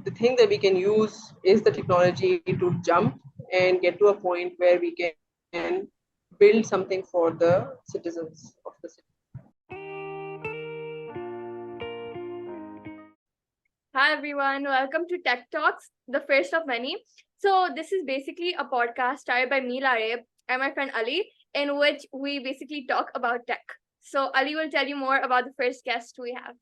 the thing that we can use is the technology to jump and get to a point where we can build something for the citizens of the city. Hi everyone, welcome to Tech Talks, the first of many. So this is basically a podcast started by me, Lareb, and my friend Ali, in which we basically talk about tech. So Ali will tell you more about the first guest we have.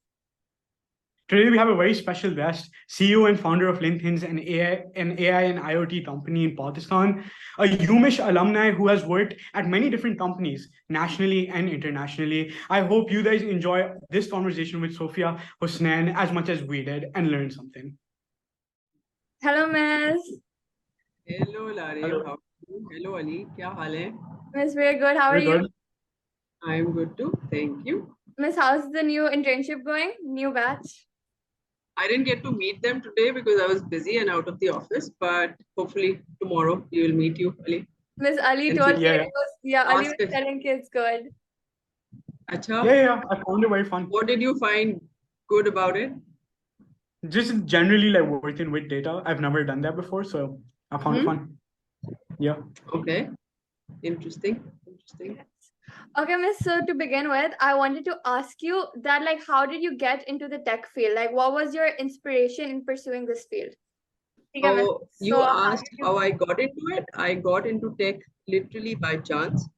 Today, we have a very special guest, CEO and founder of LinkedIn's an AI and IoT company in Pakistan, a UMich alumni who has worked at many different companies, nationally and internationally. I hope you guys enjoy this conversation with Sophia Hasnain as much as we did and learned something. Hello, Miss. Hello, Larry. How are you? Hello, Ali. Kya haal hai? Miss, we're good. How are you? Good. I'm good too. Thank you. Miss, how's the new internship going? New batch? I didn't get to meet them today because I was busy and out of the office, but hopefully tomorrow we will meet you, Ali. Miss Ali And told me Yeah. it was, Ali Ask was us. telling kids good. Acha, Yeah, I found it very fun. what did you find good about it? Just generally like working with data. I've never done that before, so I found it fun. Yeah. Okay. Interesting. Okay, Miss, so to begin with, I wanted to ask you that, like, how did you get into the tech field? Like, what was your inspiration in pursuing this field? Okay, Miss. Oh, you So asked how I got into it. I got into tech literally by chance.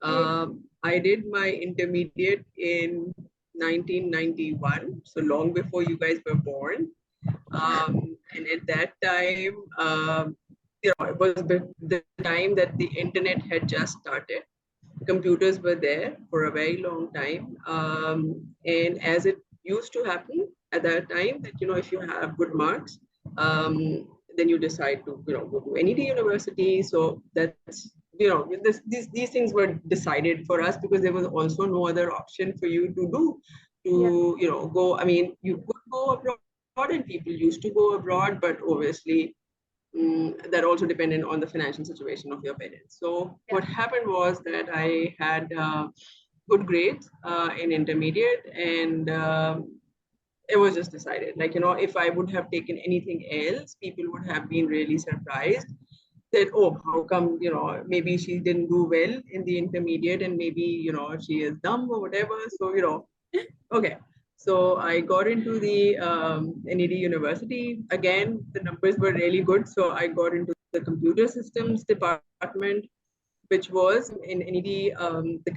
I did my intermediate in 1991, so long before you guys were born. And at that time, it was the time that the internet had just started. Computers were there for a very long time. And as it used to happen at that time, that, if you have good marks, then you decide to, go to NED University. So that's, these things were decided for us because there was also no other option for you to do go. I mean, you could go abroad and people used to go abroad, but obviously that also depended on the financial situation of your parents. So what happened was that I had good grades in intermediate, and it was just decided, like, if I would have taken anything else, people would have been really surprised that, oh, how come, maybe she didn't do well in the intermediate and maybe, she is dumb or whatever. So, okay. So I got into the NED University. Again, the numbers were really good. So I got into the computer systems department, which was in NED.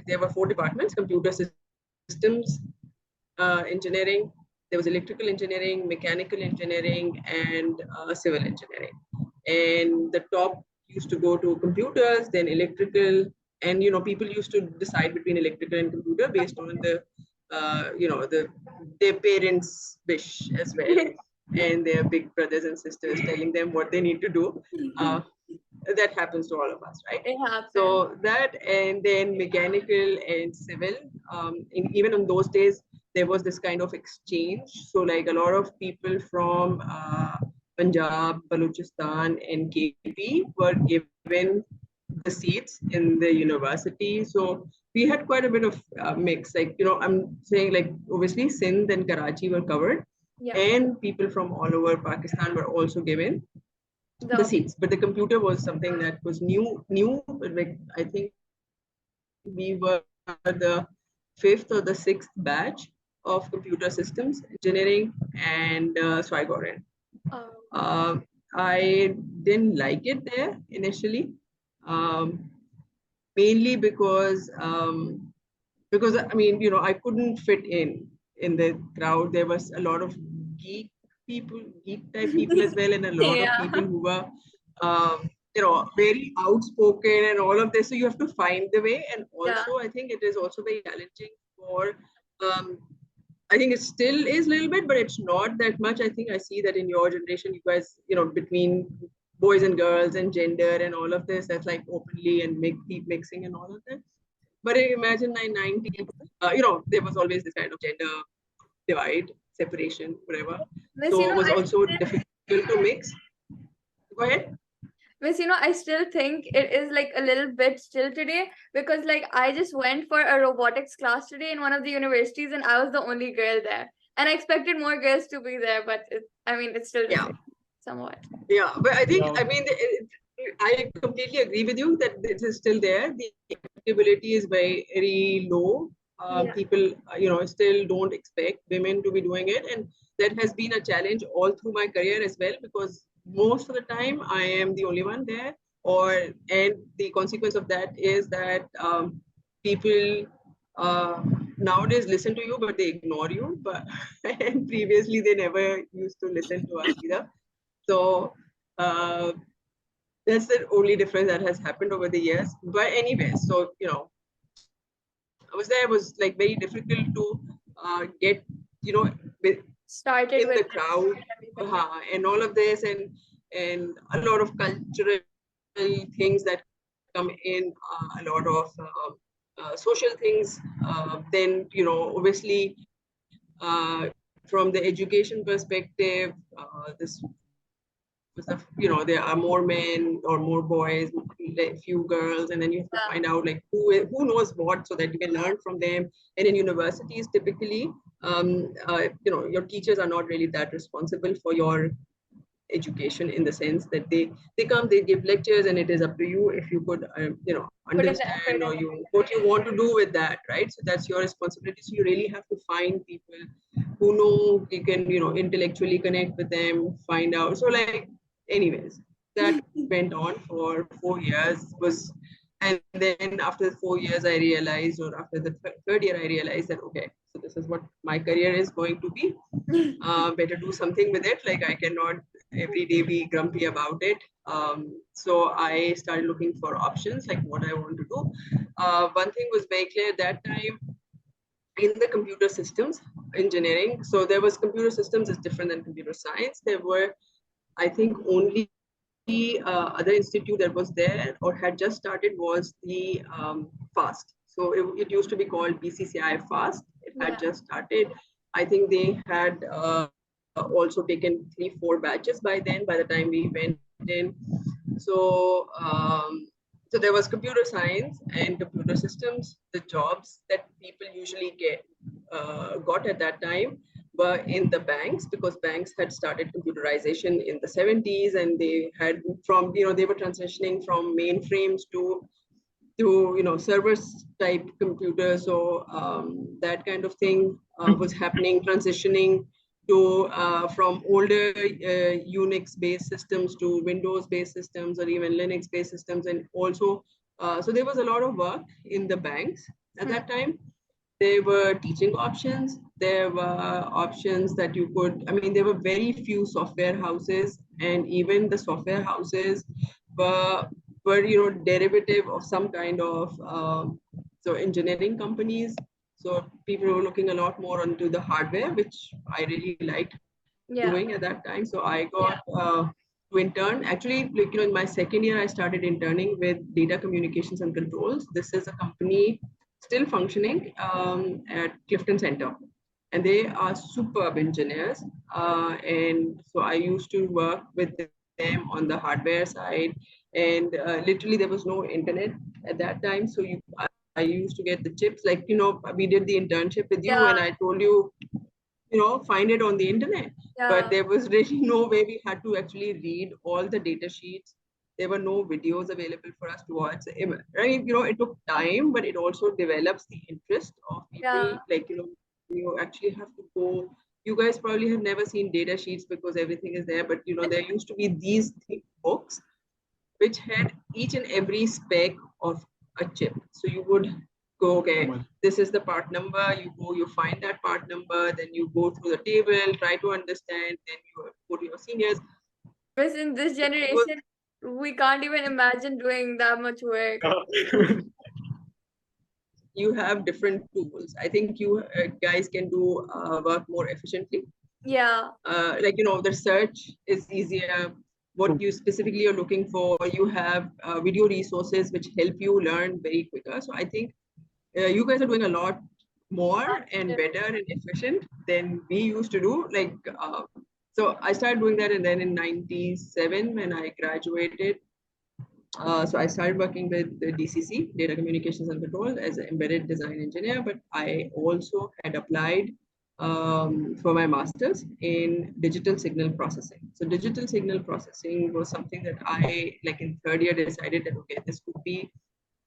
There were 4 departments: computer systems, engineering. There was electrical engineering, mechanical engineering, and civil engineering. And the top used to go to computers, then electrical, and people used to decide between electrical and computer based on the their parents' wish as well, and their big brothers and sisters telling them what they need to do. That happens to all of us, right? It happens. So that, and then mechanical and civil. Even in those days, there was this kind of exchange. So like a lot of people from Punjab, Balochistan, and KP were given the seats in the university. So we had quite a bit of mix. Like, I'm saying, like, obviously Sindh and Karachi were covered, and people from all over Pakistan were also given the seats. But the computer was something that was new. Like, I think we were the 5th or the 6th batch of computer systems engineering, and so I got in. I didn't like it there initially, mainly because I mean, I couldn't fit in the crowd. There was a lot of geek type people as well, and a lot of people who were very outspoken and all of this. So you have to find the way. And also, I think it is also very challenging for I think it still is a little bit, but it's not that much. I think I see that in your generation, you guys, between boys and girls and gender and all of this, that's like openly and keep mixing and all of that. But I imagine 990, there was always this kind of gender divide, separation, whatever. So it was also difficult to mix. Go ahead. Miss, I still think it is like a little bit still today, because like I just went for a robotics class today in one of the universities and I was the only girl there. And I expected more girls to be there, but it's still the same, somewhat. Yeah, but I think, I completely agree with you that it is still there. The acceptability is very low. People, still don't expect women to be doing it. And that has been a challenge all through my career as well, because most of the time I am the only one there. And the consequence of that is that people nowadays listen to you, but they ignore you. But and previously they never used to listen to us either. So that's the only difference that has happened over the years. But anyway, so I was there. It was like very difficult to get Started in with the crowd and all of this, and a lot of cultural things that come in, a lot of social things. Then obviously from the education perspective, this there are more men or more boys, like few girls, and then you have to find out like who knows what, so that you can learn from them. And in universities, typically, your teachers are not really that responsible for your education, in the sense that they come, they give lectures, and it is up to you if you could understand, or what you want to do with that, right? So that's your responsibility. So you really have to find people who know you can intellectually connect with them, find out. So like, anyways, that went on for 4 years. And then after 4 years I realized, or after the third year I realized that, okay, so this is what my career is going to be. Better do something with it. Like, I cannot every day be grumpy about it. So I started looking for options, like what I want to do. One thing was very clear that time, in the computer systems engineering. So there was computer systems is different than computer science. There were, I think, only other institute that was there or had just started was the FAST. So it used to be called BCCI FAST. It had just started. I think they had also taken 3-4 batches by then, by the time we went in. So so there was computer science and computer systems. The jobs that people usually got at that time were in the banks, because banks had started computerization in the 70s, and they had they were transitioning from mainframes to servers type computers. So that kind of thing was happening, transitioning to from older Unix based systems to Windows based systems, or even Linux based systems. And also so there was a lot of work in the banks at that time. There were teaching options. There were options that you could, there were very few software houses, and even the software houses were derivative of some kind of so engineering companies. So people were looking a lot more onto the hardware, which I really liked doing at that time. So I got to intern. Actually, in my second year, I started interning with Data Communications and Controls. This is a company still functioning at Clifton Center, and they are superb engineers. And so I used to work with them on the hardware side, and literally there was no internet at that time. So I used to get the chips, like we did the internship with you, and I told you, find it on the internet. But there was really no way. We had to actually read all the data sheets. There were no videos available for us to watch. Right? It took time, but it also develops the interest of people. Like, you actually have to go. You guys probably have never seen data sheets because everything is there, but there used to be these thick books which had each and every spec of a chip. So you would go, okay, this is the part number, you go, you find that part number, then you go through the table, try to understand, then you go to your seniors. Because in this generation, we can't even imagine doing that much work. You have different tools. I think you guys can do work more efficiently. Like, the search is easier. What you specifically are looking for, you have video resources which help you learn very quicker. So I think you guys are doing a lot more and better and efficient than we used to do. Like, so I started doing that, and then in 97, when I graduated, so I started working with the DCC, Data Communications and Control, as an embedded design engineer, but I also had applied for my master's in digital signal processing. So digital signal processing was something that I, like in third year, decided that, okay, this could be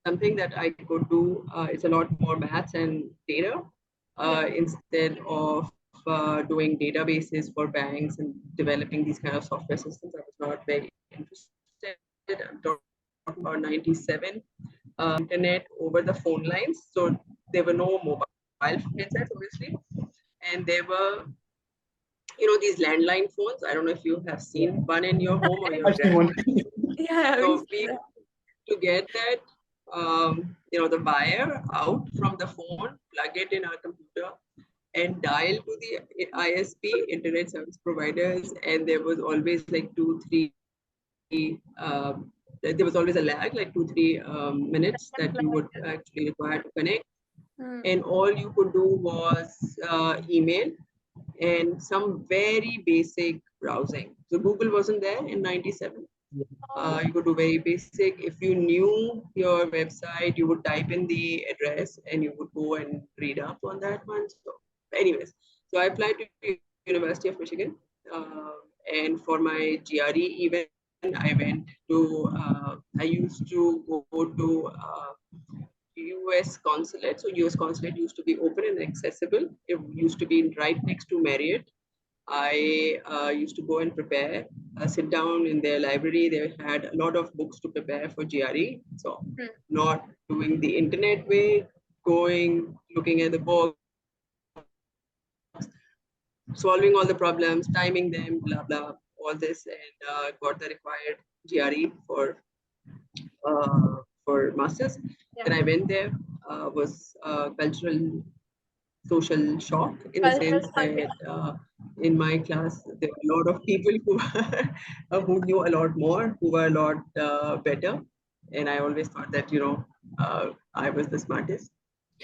something that I could do. It's a lot more maths and data instead of doing databases for banks and developing these kind of software systems. I was not very interested. I'm talking about 97. Internet over the phone lines. So there were no mobile handsets, obviously. And there were, these landline phones. I don't know if you have seen one in your home or your I've seen one. Yeah, So we to get that, the wire out from the phone, plug it in our computer, and dial to the ISP, internet service providers, and there was always like 2, 3. There was always a lag, like 2, 3 minutes that you would actually require to connect, and all you could do was email and some very basic browsing. So Google wasn't there in 97. You could do very basic. If you knew your website, you would type in the address and you would go and read up on that one. So, anyways, so I applied to University of Michigan, and for my GRE even I went to. I used to go to US consulate. So US consulate used to be open and accessible. It used to be right next to Marriott. I used to go and prepare, sit down in their library. They had a lot of books to prepare for GRE. So not doing the internet way, going, looking at the books, solving all the problems, timing them, blah, blah, all this, and got the required GRE for masters. Then I went there, was cultural social shock in the sense that in my class there were a lot of people who who knew a lot more, who were a lot better, and I always thought that I was the smartest.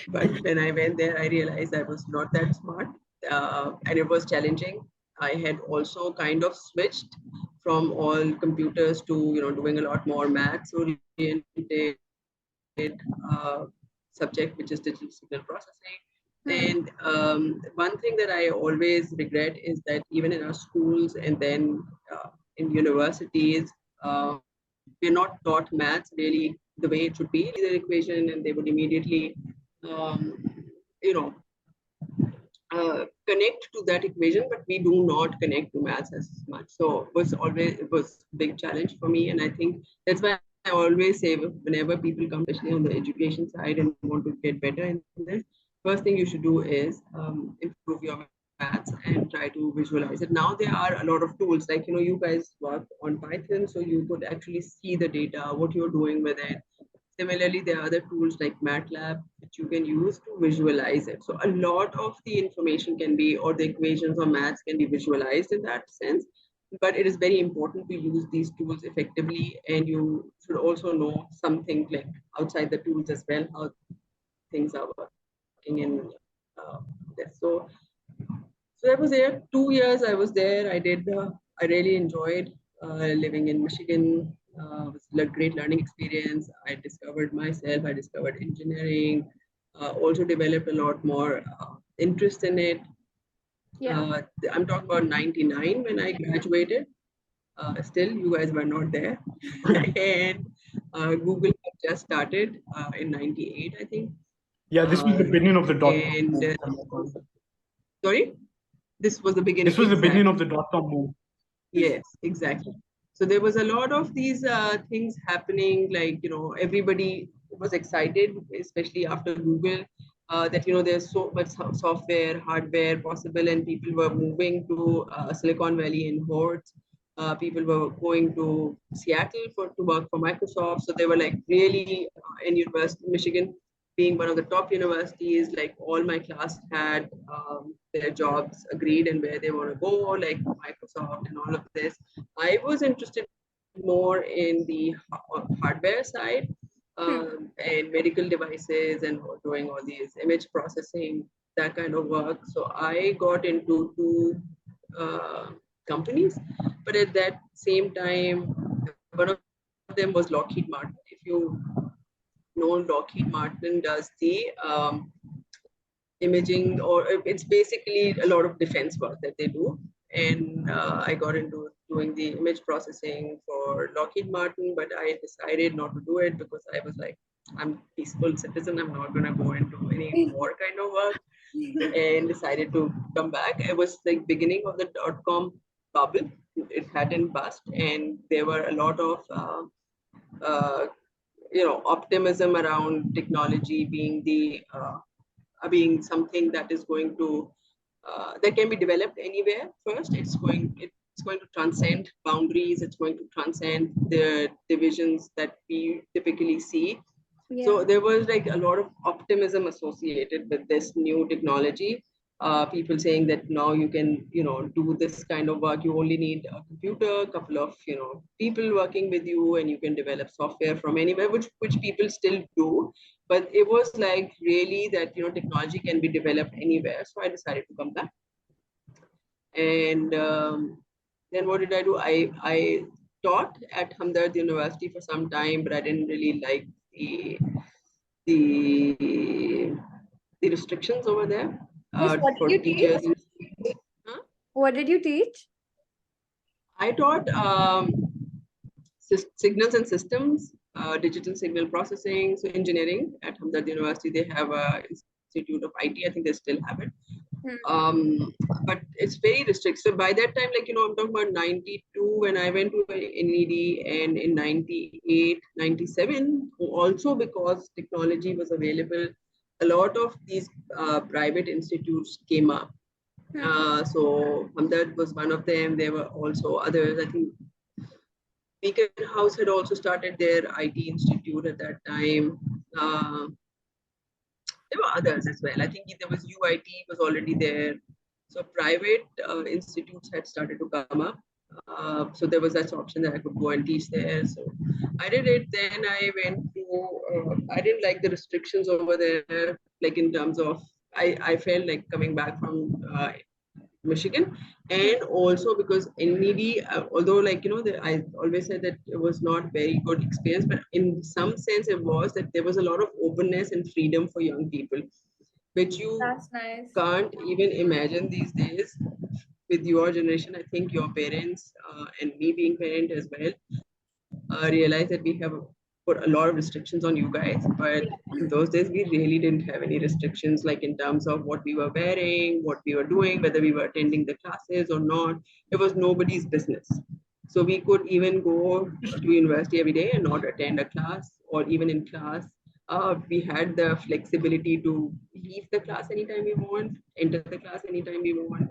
But when I went there, I realized I was not that smart, and it was challenging. I had also kind of switched from all computers to doing a lot more maths oriented uh, subject, which is digital signal processing. And one thing that I always regret is that even in our schools and then in universities, we're not taught maths really the way it should be. The equation, and they would immediately, um, you know, connect to that equation, but we do not connect to maths as much. So it was a big challenge for me, and I think that's why I always say whenever people come, especially on the education side, and want to get better in this, first thing you should do is improve your maths and try to visualize it. Now there are a lot of tools, like you guys work on Python, so you could actually see the data, what you're doing with it. Similarly, there are other tools like MATLAB which you can use to visualize it. So a lot of the information can be, or the equations or maths can be visualized in that sense. But it is very important to use these tools effectively, and you should also know something like outside the tools as well, how things are working in this. So that was there. 2 years I was there. I really enjoyed living in Michigan. It was a great learning experience. I discovered myself. I discovered engineering. Also developed a lot more interest in it. I'm talking about 99 when I graduated. Still, you guys were not there. And Google had just started in 98, I think. Yeah, this was the beginning of the dot and com. Sorry? This was the beginning. This was the beginning of the dot-com boom. Yes, exactly. So there was a lot of these things happening, like, everybody was excited, especially after Google, that, there's so much software, hardware possible, and people were moving to Silicon Valley in hordes. People were going to Seattle to work for Microsoft. So they were like really in University, Michigan, being one of the top universities, like all my class had their jobs agreed and where they want to go, like Microsoft and all of this. I was interested more in the hardware side and medical devices and doing all these image processing, that kind of work. So I got into two companies, but at that same time, one of them was Lockheed Martin. If you know, Lockheed Martin does the imaging, or it's basically a lot of defense work that they do. And I got into doing the image processing for Lockheed Martin, but I decided not to do it because I was like, I'm a peaceful citizen. I'm not going to go into any war kind of work, and decided to come back. It was like beginning of the .com bubble. It hadn't bust, and there were a lot of uh, optimism around technology being something that is going to that can be developed anywhere. First, it's going to transcend boundaries. It's going to transcend the divisions that we typically see. Yeah. So there was like a lot of optimism associated with this new technology. People saying that now you can, do this kind of work. You only need a computer, a couple of, people working with you, and you can develop software from anywhere, which people still do. But it was like really that, technology can be developed anywhere. So I decided to come back. And then what did I do? I taught at Hamdard University for some time, but I didn't really like the the restrictions over there What for did you teachers. teach? Huh? What did you teach? I taught signals and systems, digital signal processing, so engineering at Hamdard University. They have a institute of IT. I think they still have it. But it's very restricted. So by that time, I'm talking about 92 when I went to NED, and in 98, 97, also because technology was available, a lot of these private institutes came up. So Hamdard was one of them. There were also others. I think Beacon House had also started their IT institute at that time. There were others as well. I think there was UIT was already there. So private institutes had started to come up. So there was that option that I could go and teach there. So I did it. Then I went to, I didn't like the restrictions over there, like in terms of, I felt like coming back from Michigan, and also because NED, although I always said that it was not very good experience, but in some sense it was that there was a lot of openness and freedom for young people, which you That's nice. can't even imagine these days with your generation. I think your parents and me being parent as well realize that we have put a lot of restrictions on you guys, but in those days we really didn't have any restrictions, like in terms of what we were wearing, what we were doing, whether we were attending the classes or not. It was nobody's business. So we could even go to university every day and not attend a class, or even in class we had the flexibility to leave the class anytime we want, enter the class anytime we want.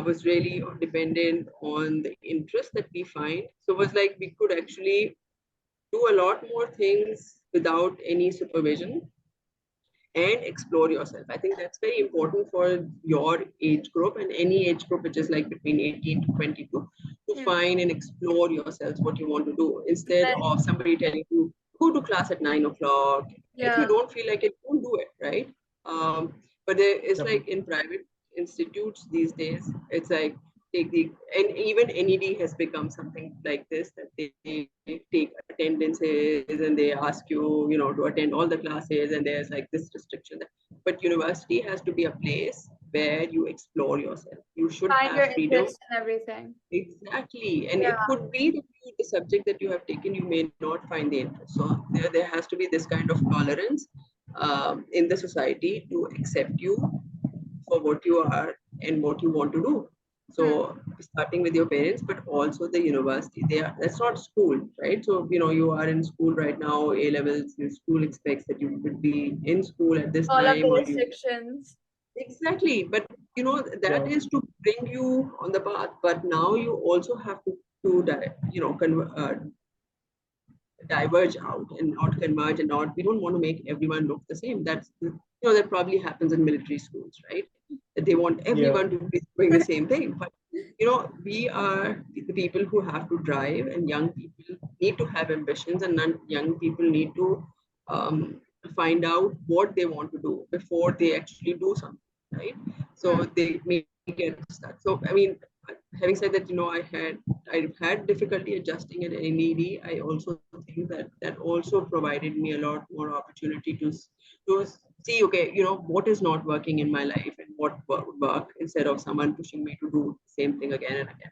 Was really dependent on the interest that we find. So it was like we could actually do a lot more things without any supervision and explore yourself. I think that's very important for your age group and any age group which is like between 18 to 22 to find and explore yourselves what you want to do, instead of somebody telling you go to class at 9 o'clock. If you don't feel like it, don't do it, right? But there is like in private institutes these days, it's like and even NED has become something like this, that they take attendances and they ask you, to attend all the classes, and there's like this restriction. But university has to be a place where you explore yourself. You should Find your have freedom. interest in everything. Exactly. And it could be that the subject that you have taken, you may not find the interest. So there has to be this kind of tolerance in the society to accept you for what you are and what you want to do. So starting with your parents, but also the university, that's not school, right? So you are in school right now, A levels. Your school expects that you would be in school at this All of time, the or restrictions. exactly. But that is to bring you on the path. But now you also have to diverge out and not converge, and not, we don't want to make everyone look the same. That's that probably happens in military schools, right? That they want everyone to be doing the same thing. But we are the people who have to drive, and young people need to have ambitions, and young people need to find out what they want to do before they actually do something, right? So they may get stuck. So I mean, having said that, I've had difficulty adjusting at NED. I also think that also provided me a lot more opportunity to see, okay, what is not working in my life and what would work, instead of someone pushing me to do the same thing again and again.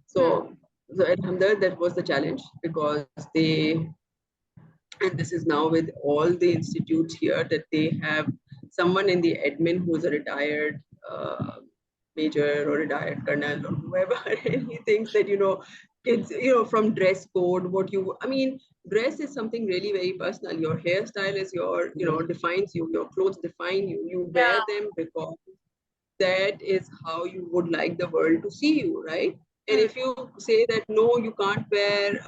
So, at Hamdard, that was the challenge, because and this is now with all the institutes here, that they have someone in the admin who's a retired major or retired colonel or whoever, and he thinks that, kids, from dress code, dress is something really very personal. Your hairstyle is defines you, your clothes define you. You wear them because that is how you would like the world to see you, right? And if you say that no, you can't wear,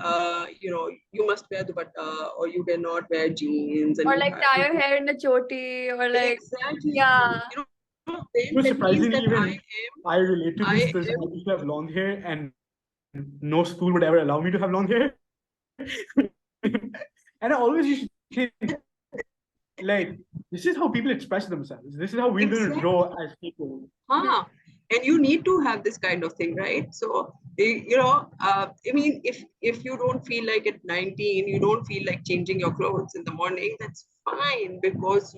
you must wear dupatta, or you cannot wear jeans, and Or you like have tie to your hair in the choti, or like, exactly, yeah. Then Well, that means surprisingly, that even I relate to this. I Because I am used to have long hair, and no school would ever allow me to have long hair. And I always used to think, like, this is how people express themselves. This is how we're going to grow as people. and you need to have this kind of thing, right? So if you don't feel like at 19 you don't feel like changing your clothes in the morning, that's fine, because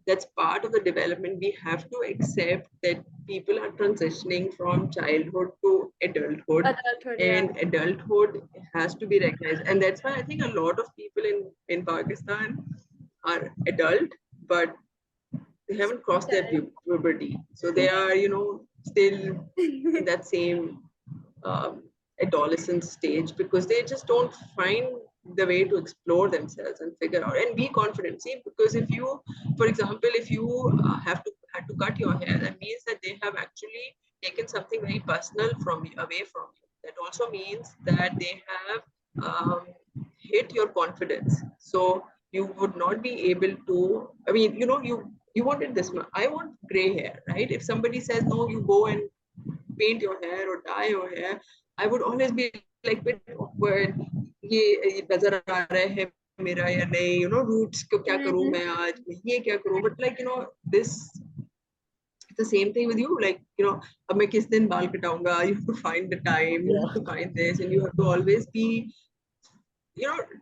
that's part of the development. We have to accept that people are transitioning from childhood to adulthood, Adulthood, yeah. and adulthood has to be recognized. And that's why I think a lot of people in Pakistan are adult, but they haven't crossed their puberty, so they are still in that same adolescent stage, because they just don't find the way to explore themselves and figure out and be confident. See, because if you, for example, if you had to cut your hair, that means that they have actually taken something very personal from you, away from you. That also means that they have hit your confidence. So you would not be able to, you wanted this one. I want gray hair, right? If somebody says, no, you go and paint your hair or dye your hair, I would always be like bit awkward. ये नजर आ रहा है मेरा या नहीं, roots को क्या करूं मैं आज, ये क्या करूं, but like this, the same thing with you, like अब मैं किस दिन बाल कटाऊंगा, you have to find the time, you have to find this, and you have to always be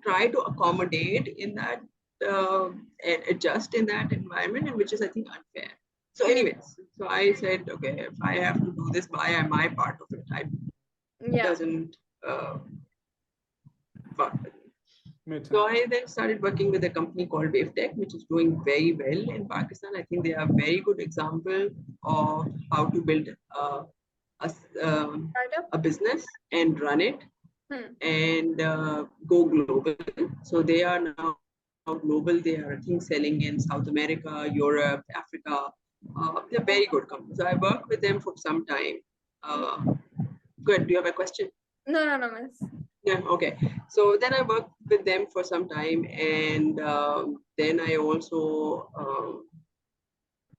try to accommodate in that and adjust in that environment, and which is, I think, unfair. So anyways, so I said, okay, if I have to do this, why am I part of it? It doesn't work with me. So I then started working with a company called WaveTech, which is doing very well in Pakistan. I think they are a very good example of how to build a business and run it and go global. So they are now global. They are, I think, selling in South America, Europe, Africa. They're very good companies. So I worked with them for some time. Good. Do you have a question? No, miss. Yeah, okay. So then I worked with them for some time, and then I also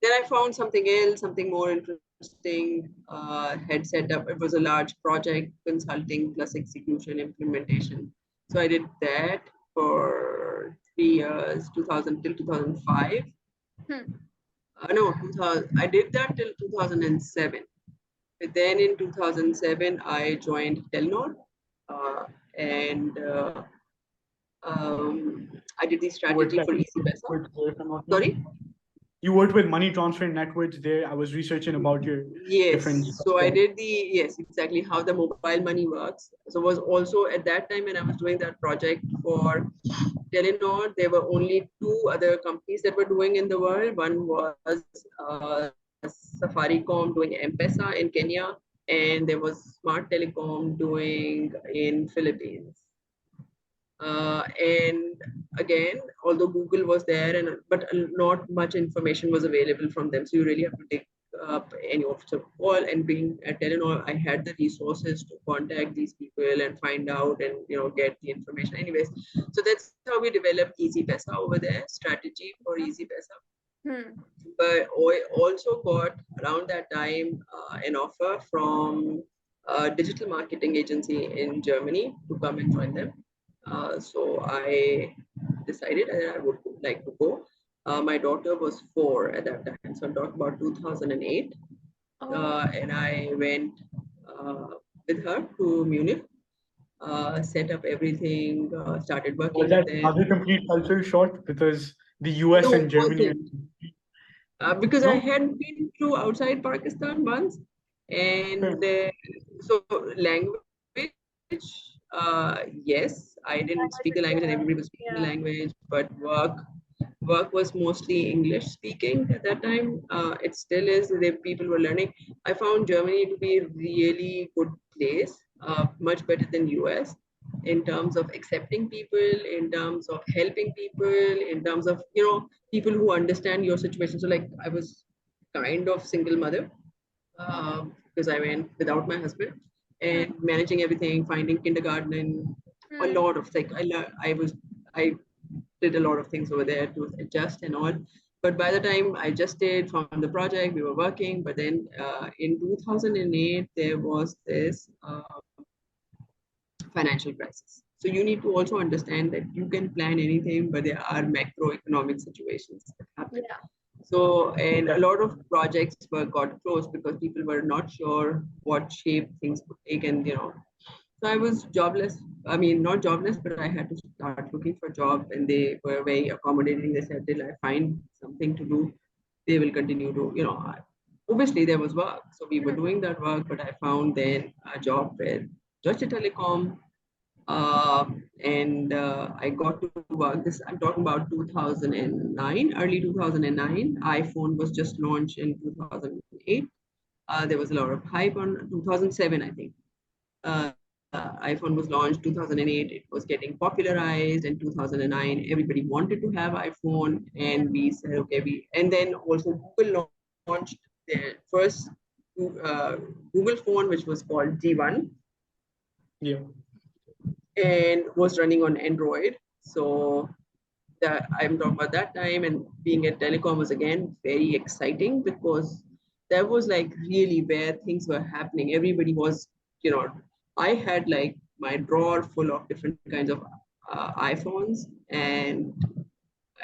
then I found something else, something more interesting. Had set up. It was a large project, consulting plus execution implementation. So I did that for 3 years, 2000 till 2005. No, 2000. I did that till 2007. But then in 2007, I joined Telenor, and I did the strategy for Easy Pesa. Sorry? You worked with money transfer networks there. I was researching about your different. So I did yes, exactly how the mobile money works. So was also at that time when I was doing that project for Telenor, there were only 2 other companies that were doing in the world. One was Safaricom doing M-Pesa in Kenya, and there was Smart Telecom doing in Philippines. And again, although Google was there, but not much information was available from them. So you really have to dig up any of the call, and being at Telenor, I had the resources to contact these people and find out and get the information. Anyways, so that's how we developed Easy Pesa over there, strategy for Easy Pesa. But I also got around that time an offer from a digital marketing agency in Germany to come and join them. So I decided I would like to go. My daughter was 4 at that time, so I'm talking about 2008. And I went with her to Munich, set up everything, started working with them. Was that another complete cultural shock? Because the US No, and Germany? wasn't. Because I No? had been to outside Pakistan once, Okay. and so language, yes, I didn't speak the language, and everybody was speaking the Yeah. language. But work was mostly English speaking at that time. It still is. The people were learning. I found Germany to be a really good place, much better than US in terms of accepting people, in terms of helping people, in terms of people who understand your situation. So like I was kind of single mother because I went without my husband Hmm. and managing everything, finding kindergarten and a Hmm. lot of like I did a lot of things over there to adjust and all. But by the time I just did from the project, we were working. But then in 2008, there was this financial crisis. So you need to also understand that you can plan anything, but there are macroeconomic situations that happen. Yeah. So, and Yeah. a lot of projects were got closed because people were not sure what shape things would take, and so I was jobless. I mean, not jobless, but I had to start looking for a job, and they were very accommodating. They said, till I find something to do, they will continue to, obviously there was work. So we were Hmm. doing that work, but I found then a job with Deutsche Telekom, and I got to work. This I'm talking about 2009, early 2009. iPhone was just launched in 2008. There was a lot of hype on 2007, I think. iPhone was launched 2008. It was getting popularized in 2009. Everybody wanted to have iPhone, Yeah. and we said, okay, and then also Google launched their first uh, Google phone, which was called G1, Yeah. and was running on Android. So that I'm talking about that time, and being at telecom was again very exciting because that was like really where things were happening. Everybody was, you know, I had like my drawer full of different kinds of iPhones and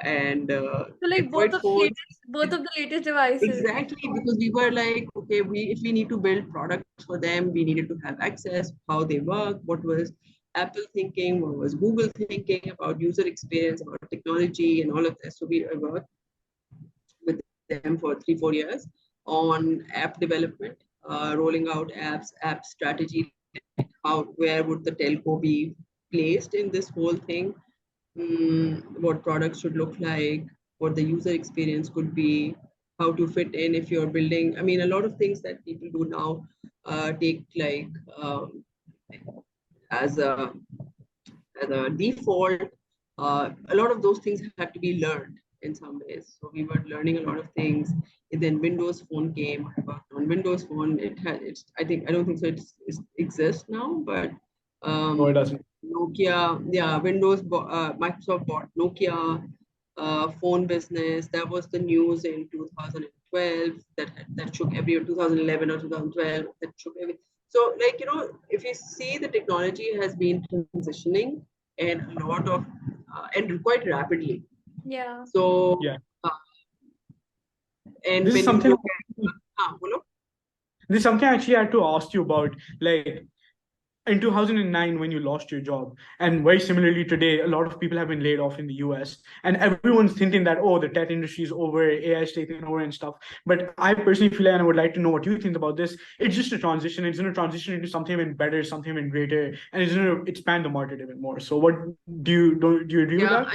So like Android phones. both of the latest devices. Exactly, because we were like, okay, if we need to build products for them, we needed to have access, how they work, what was Apple thinking, what was Google thinking about user experience, about technology, and all of this. So we worked with them for 3 4 years on app development, rolling out apps, app strategy, how where would the telco be placed in this whole thing, what products should look like, what the user experience could be, how to fit in if you're building. I mean, a lot of things that people do now take like as a as a default. A lot of those things had to be learned in some ways. So we were learning a lot of things. And then Windows Phone came. I worked on Windows Phone. It had. It's. I don't think so. It exists now, but No, it um, doesn't. Nokia. Yeah, Microsoft bought Nokia phone business. That was the news in 2012. That shook every 2011 or 2012. That shook every. So, like if you see, the technology has been transitioning and a lot of and quite rapidly. Yeah. So, Yeah. uh, and This is when you something look at, bolo? this is something I actually had to ask you about. Like in 2009 when you lost your job, and very similarly today, a lot of people have been laid off in the US, and everyone's thinking that, oh, the tech industry is over, AI is taking over and stuff. But I personally feel, and I would like to know what you think about this, it's just a transition. It's going to transition into something even better, something even greater, and it's going to expand the market even more. So what do you agree with Yeah, that?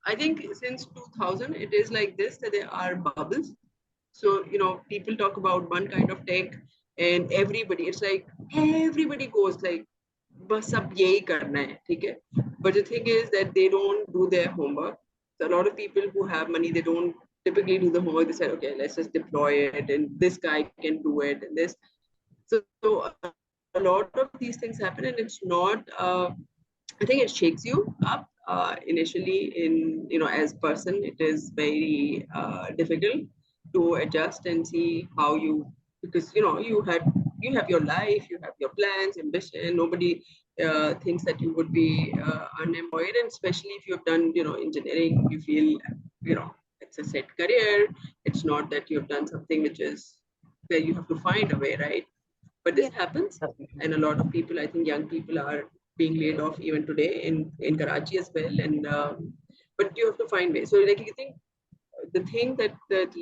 I think since 2000 it is like this, that there are bubbles. So people talk about one kind of tech, and it's like everybody goes like, बस अब यही करना है, ठीक है? But the thing is that they don't do their homework. So a lot of people who have money, they don't typically do the homework. They say, okay, let's just deploy it, and this guy can do it, and this. So a lot of these things happen, and it's not. I think it shakes you up initially. As person, it is very difficult to adjust and see how you, because you have your life, you have your plans, ambition. Nobody thinks that you would be unemployed, and especially if you've done engineering, you feel it's a set career. It's not that you've done something which is where you have to find a way, right? But this Yeah. happens, and a lot of people, I think young people, are being laid off even today in Karachi as well. And but you have to find ways. So like you think the thing that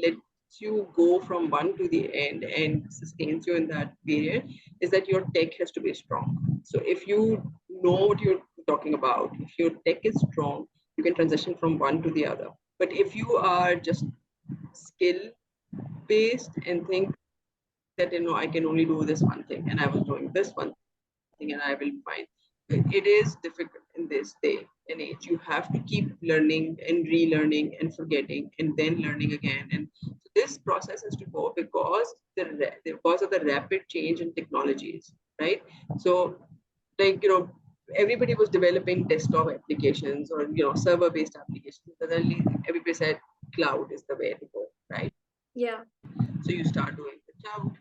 lets you go from one to the end and sustains you in that period is that your tech has to be strong. So if you know what you're talking about, if your tech is strong, you can transition from one to the other. But if you are just skill based and think that I can only do this one thing and I was doing this one thing and I will find it is difficult in this day and age. You have to keep learning and relearning and forgetting and then learning again. And so this process has to go because of the rapid change in technologies, right? So like everybody was developing desktop applications or server based applications. Suddenly everybody said cloud is the way to go, right? Yeah. So you start doing the cloud.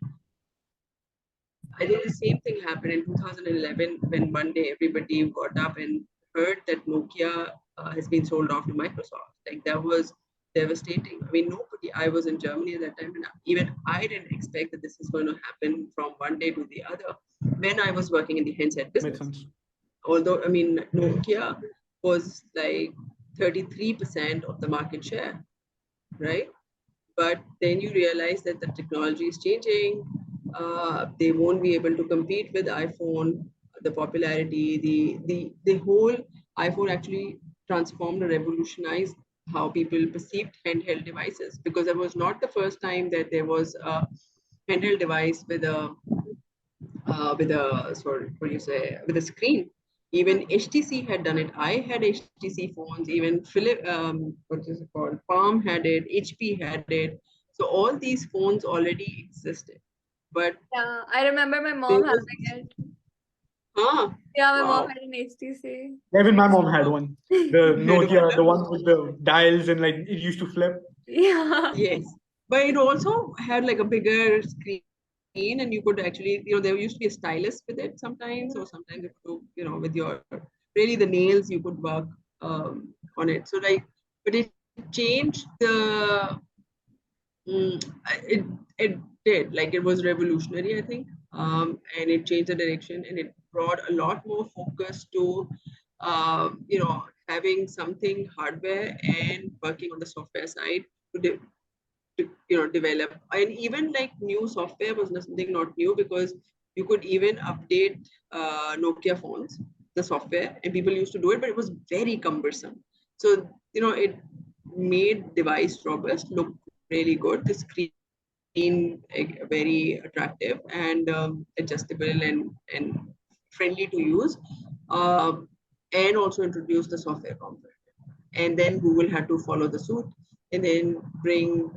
I think the same thing happened in 2011 when one day everybody got up and heard that Nokia has been sold off to Microsoft. Like that was devastating. I mean, nobody. I was in Germany at that time, and even I didn't expect that this is going to happen from one day to the other. When I was working in the handset business, although I mean Nokia was like 33% of the market share, right? But then you realize that the technology is changing. They won't be able to compete with iPhone. The popularity, the whole iPhone actually transformed or revolutionized how people perceived handheld devices, because it was not the first time that there was a handheld device with a screen. Even HTC had done it. I had HTC phones. Even Philip, what is it called? Palm had it. HP had it. So all these phones already existed. But yeah, I remember my mom there was, having it. yeah, My mom wow. had an HTC. Even my mom had one. The Nokia, Had the one with the dials and like it used to flip. Yeah. Yes, but it also had like a bigger screen, and you could actually, there used to be a stylus with it sometimes, or sometimes you could do, with your really the nails you could work on it. So like, but it changed the it did, like, it was revolutionary, I think, and it changed the direction, and it brought a lot more focus to having something hardware and working on the software side to develop. And even like new software was something not new, because you could even update Nokia phones, the software, and people used to do it, but it was very cumbersome. So it made device robust, look really good. The screen very attractive and adjustable and friendly to use, and also introduce the software component. And then Google had to follow the suit and then bring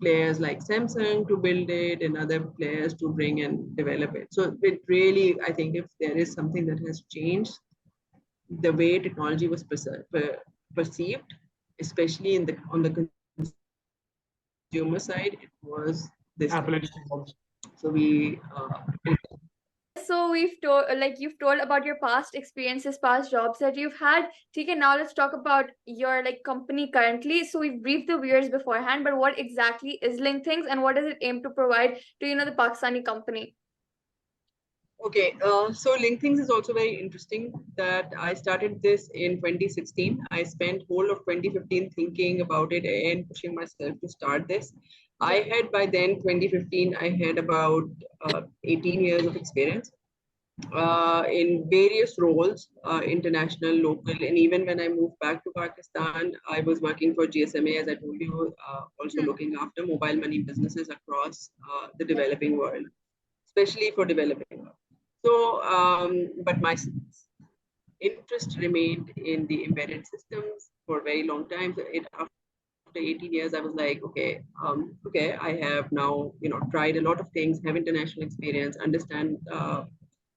players like Samsung to build it and other players to bring and develop it. So it really, I think, if there is something that has changed the way technology was perceived, especially on the consumer side, it was this. Apple and Steve Jobs. So we So you've told about your past experiences, past jobs that you've had. Okay, now let's talk about your company currently. So we've briefed the viewers beforehand, but what exactly is LinkThings and what does it aim to provide to the Pakistani company? Okay, so LinkThings is also very interesting that I started this in 2016. I spent whole of 2015 thinking about it and pushing myself to start this. I had by then, 2015, I had about 18 years of experience in various roles, international, local, and even when I moved back to Pakistan, I was working for GSMA, as I told you, also looking after mobile money businesses across the developing world, especially for developing world. So, but my interest remained in the embedded systems for a very long time. So after 18 years, I was like, okay, I have now, tried a lot of things, have international experience, understand a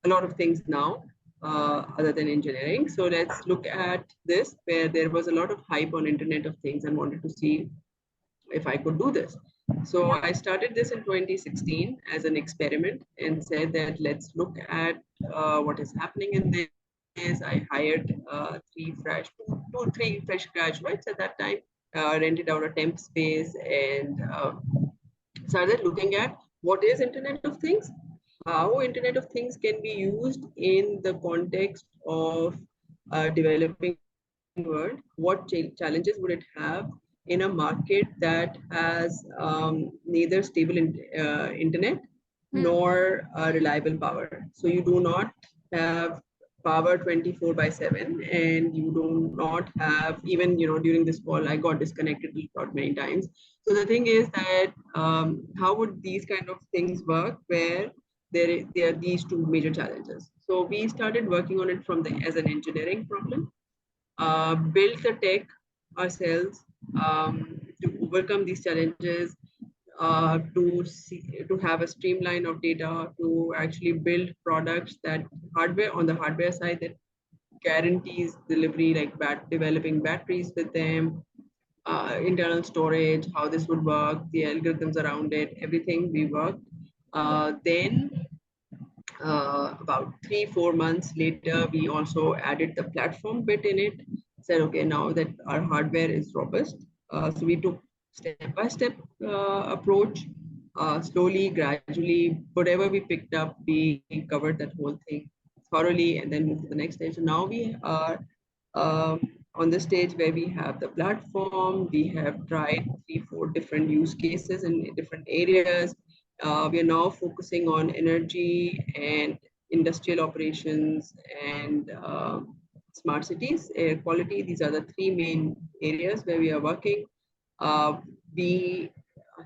lot of things now, other than engineering. So let's look at this, where there was a lot of hype on Internet of Things and wanted to see if I could do this. So I started this in 2016 as an experiment and said that let's look at what is happening in this. I hired three fresh graduates at that time, rented out a temp space, and started looking at what is Internet of Things, how Internet of Things can be used in the context of developing world, what challenges would it have in a market that has neither stable internet nor reliable power? So you do not have power 24/7, and you do not have, even during this call I got disconnected a lot many times. So the thing is that how would these kind of things work where there are these two major challenges? So we started working on it from the as an engineering problem, built the tech ourselves to overcome these challenges, to have a streamline of data, to actually build products that hardware on the hardware side that guarantees delivery, like developing batteries with them, internal storage, how this would work, the algorithms around it, everything we worked. Then about 3-4 months later, we also added the platform bit in it. Said, okay, now that our hardware is robust, so we took step-by-step approach, slowly, gradually, whatever we picked up, we covered that whole thing thoroughly, and then moved to the next stage. So now we are on the stage where we have the platform. We have tried 3-4 different use cases in different areas. We are now focusing on energy and industrial operations and smart cities, air quality. These are the three main areas where we are working. We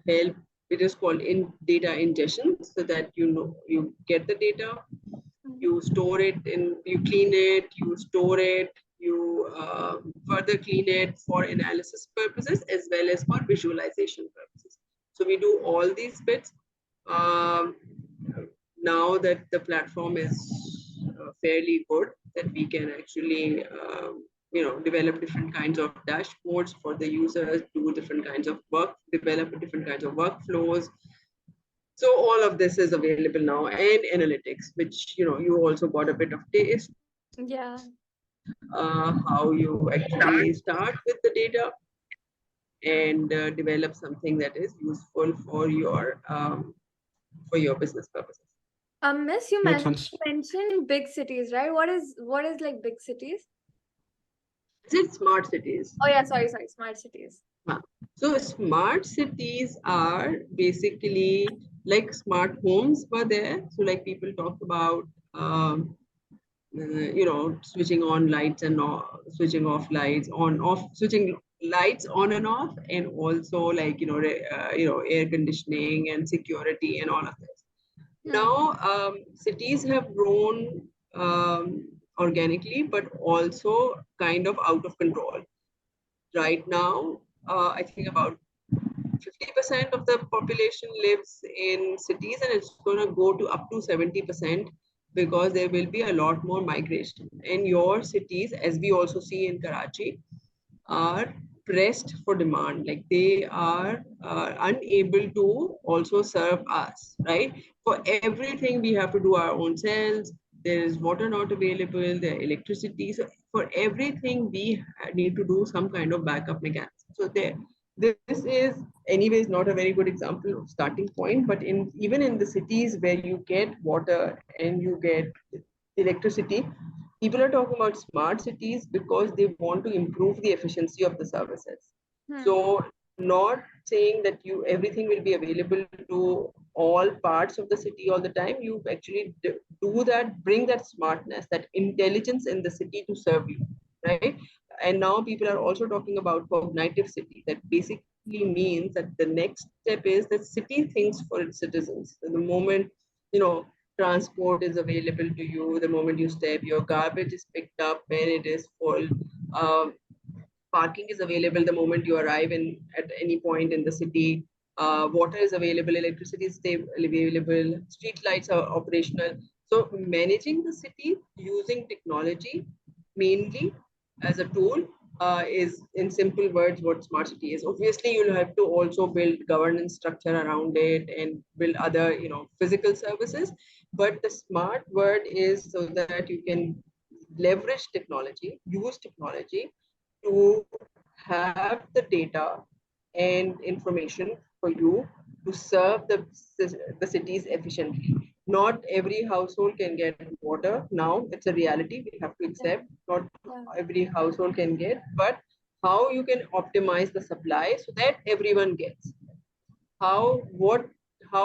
help, it is called in data ingestion, so that you get the data, you store it you clean it, you store it, you further clean it for analysis purposes as well as for visualization purposes. So we do all these bits. um, Now that the platform is fairly good, that we can actually develop different kinds of dashboards for the users, do different kinds of work, develop different kinds of workflows. So all of this is available now, and analytics, which you also got a bit of taste. Yeah. How you actually start with the data and develop something that is useful for your business purposes. Miss, you Makes sense. mentioned big cities, right? What is like big cities? Is it smart cities? Oh yeah, sorry, smart cities. So smart cities are basically like smart homes were there. So like people talked about, switching on lights and switching off lights, on off, switching lights on and off, and also like air conditioning and security and all of this. Now cities have grown organically, but also kind of out of control. Right now, I think about 50% of the population lives in cities, and it's going to go to up to 70% because there will be a lot more migration. And your cities, as we also see in Karachi, are pressed for demand. Like they are unable to also serve us, right? For everything, we have to do our own cells. There is water not available, there electricity. So for everything, we need to do some kind of backup mechanism. So this is anyways not a very good example of starting point, but even in the cities where you get water and you get electricity, people are talking about smart cities because they want to improve the efficiency of the services. So not saying that everything will be available to all parts of the city all the time. You actually do that, bring that smartness, that intelligence in the city to serve you, right? And now people are also talking about cognitive city. That basically means that the next step is that city thinks for its citizens. So the moment transport is available to you, the moment you step, your garbage is picked up when it is full. Um, Parking is available the moment you arrive at any point in the city. Water is available, electricity is available, street lights are operational. So managing the city using technology mainly as a tool is, in simple words, what smart city is. Obviously, you'll have to also build governance structure around it and build other, physical services. But the smart word is so that you can leverage technology, use technology to have the data and information for you to serve the cities efficiently. not every household can get water now. It's a reality we have to accept. Not every household can get, but how you can optimize the supply so that everyone gets. How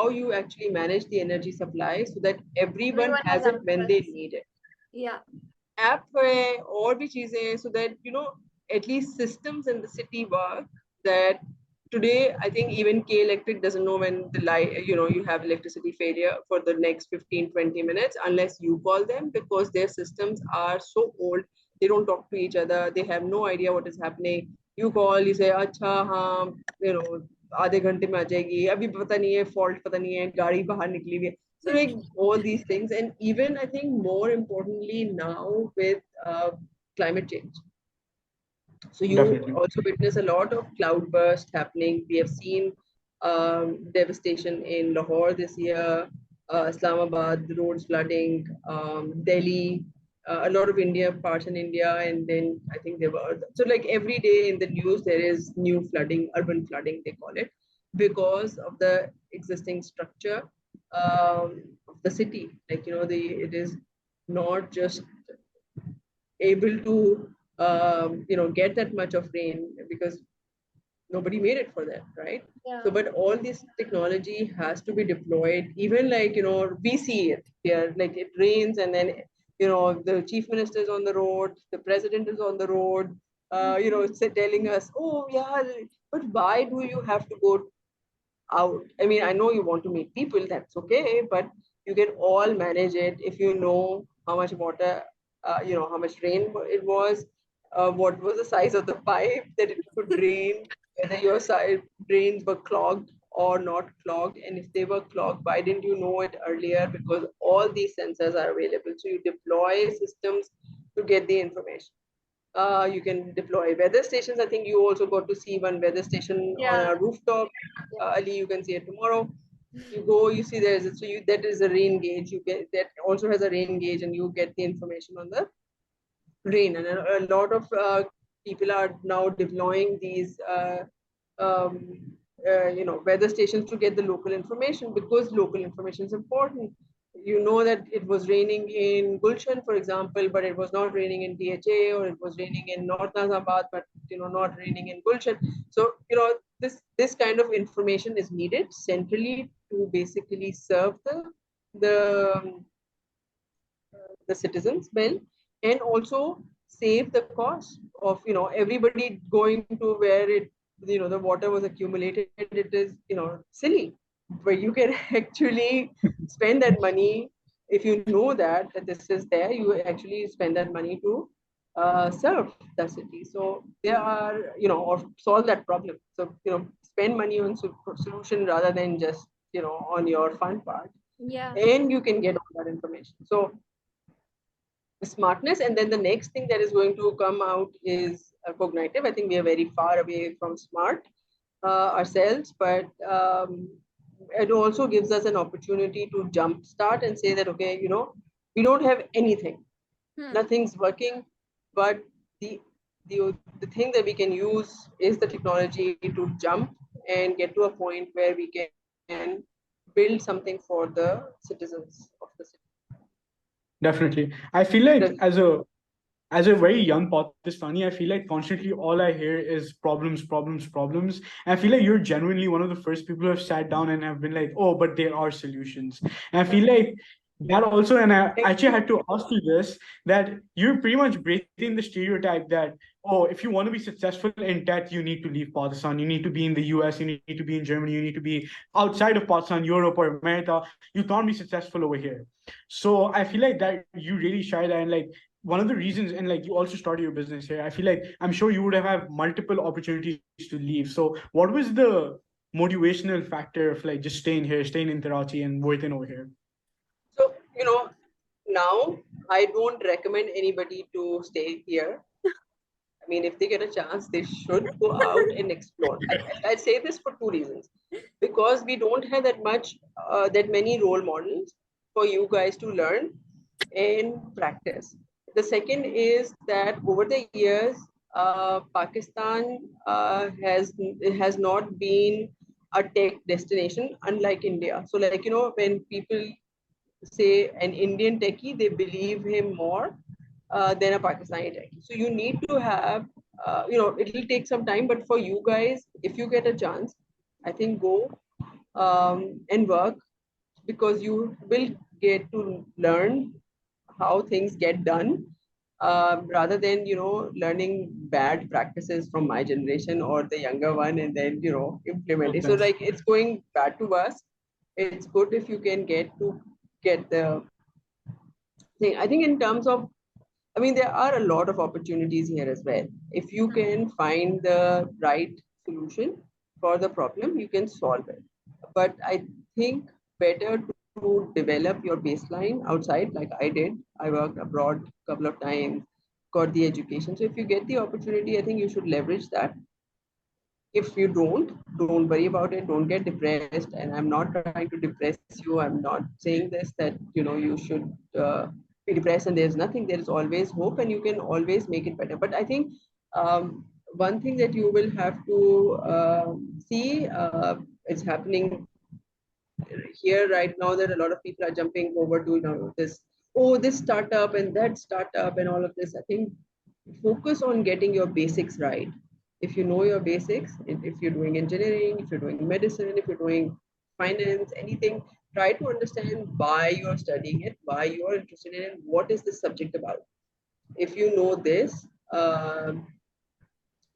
you actually manage the energy supply so that everyone has it when they need it. Yeah. App है और भी चीजें so that at least systems in the city work that today I think even K Electric doesn't know when the light you have electricity failure for the next 15-20 minutes unless you call them because their systems are so old. They don't talk to each other. They have no idea what is happening. You call, you say अच्छा हाँ आधे घंटे में आ जाएगी अभी पता नहीं है fault पता नहीं है गाड़ी बाहर निकली हुई है. So like all these things, and even I think more importantly now with climate change. So you Definitely. also witness a lot of cloudburst happening. We have seen devastation in Lahore this year, Islamabad, the roads flooding, Delhi, a lot of parts in India, and then I think there were so like every day in the news there is new flooding, urban flooding they call it, because of the existing structure of the city. Like it is not just able to get that much of rain because nobody made it for that, right? So but all this technology has to be deployed. Even like we see it here, like it rains and then the chief minister is on the road, the president is on the road, telling us, oh yeah, but why do you have to go out? I mean, I know you want to meet people, that's okay, but you can all manage it if you know how much water, how much rain it was, what was the size of the pipe that it could drain, whether your side drains were clogged or not clogged, and if they were clogged, why didn't you know it earlier? Because all these sensors are available. So you deploy systems to get the information. You can deploy weather stations. I think you also got to see one weather station on our rooftop. Ali, you can see it tomorrow. You go, you see that is a rain gauge. You get that also has a rain gauge, and you get the information on the rain. And a lot of people are now deploying these weather stations to get the local information because local information is important. You know that it was raining in Gulshan, for example, but it was not raining in DHA, or it was raining in North Nazabad, but not raining in Gulshan. So this kind of information is needed centrally to basically serve the the citizens well, and also save the cost of everybody going to where it the water was accumulated. It is silly, but you can actually spend that money if you know that this is there. You actually spend that money to serve the city. So there are or solve that problem. So spend money on solution rather than just on your fun part. Yeah. And you can get all that information. So smartness, and then the next thing that is going to come out is cognitive. I think we are very far away from smart ourselves, but it also gives us an opportunity to jumpstart and say that okay, we don't have anything, nothing's working, but the the thing that we can use is the technology to jump and get to a point where we can build something for the citizens of the city. Definitely. I feel like as a very young Pakistani, I feel like constantly all I hear is problems, problems, problems. And I feel like you're genuinely one of the first people who have sat down and have been like, oh, but there are solutions. And I feel like that also, and I actually had to ask you this, that you're pretty much breaking the stereotype that, oh, if you want to be successful in tech, you need to leave Pakistan, you need to be in the US, you need to be in Germany, you need to be outside of Pakistan, Europe or America. You can't be successful over here. So I feel like that you really shy that, and like one of the reasons, and like you also started your business here, I feel like I'm sure you would have had multiple opportunities to leave. So what was the motivational factor of like just staying here, staying in Karachi and working over here? So, now I don't recommend anybody to stay here. I mean, if they get a chance, they should go out and explore. I say this for two reasons. Because we don't have that many role models for you guys to learn and practice. The second is that over the years, Pakistan has not been a tech destination, unlike India. So, like when people say an Indian techie, they believe him more than a Pakistani techie. So you need to have, it'll take some time, but for you guys, if you get a chance, I think go and work, because you will get to learn how things get done, rather than learning bad practices from my generation or the younger one, and then implementing. So Okay. like it's going bad to us. It's good if you can get the thing. I think in terms of, I mean, there are a lot of opportunities here as well. If you can find the right solution for the problem, you can solve it. But I think better to develop your baseline outside, like I did. I worked abroad a couple of times, got the education. So if you get the opportunity, I think you should leverage that. If you don't worry about it, don't get depressed. And I'm not trying to depress you. I'm not saying this that you should be depressed and there's nothing. There is always hope, and you can always make it better. But I think one thing that you will have to see, it's happening here right now, that a lot of people are jumping over to this startup and that startup and all of this. I think focus on getting your basics right. If you know your basics, if you're doing engineering, if you're doing medicine, if you're doing finance, anything, try to understand why you're studying it, why you're interested in it, what is the subject about. If you know this,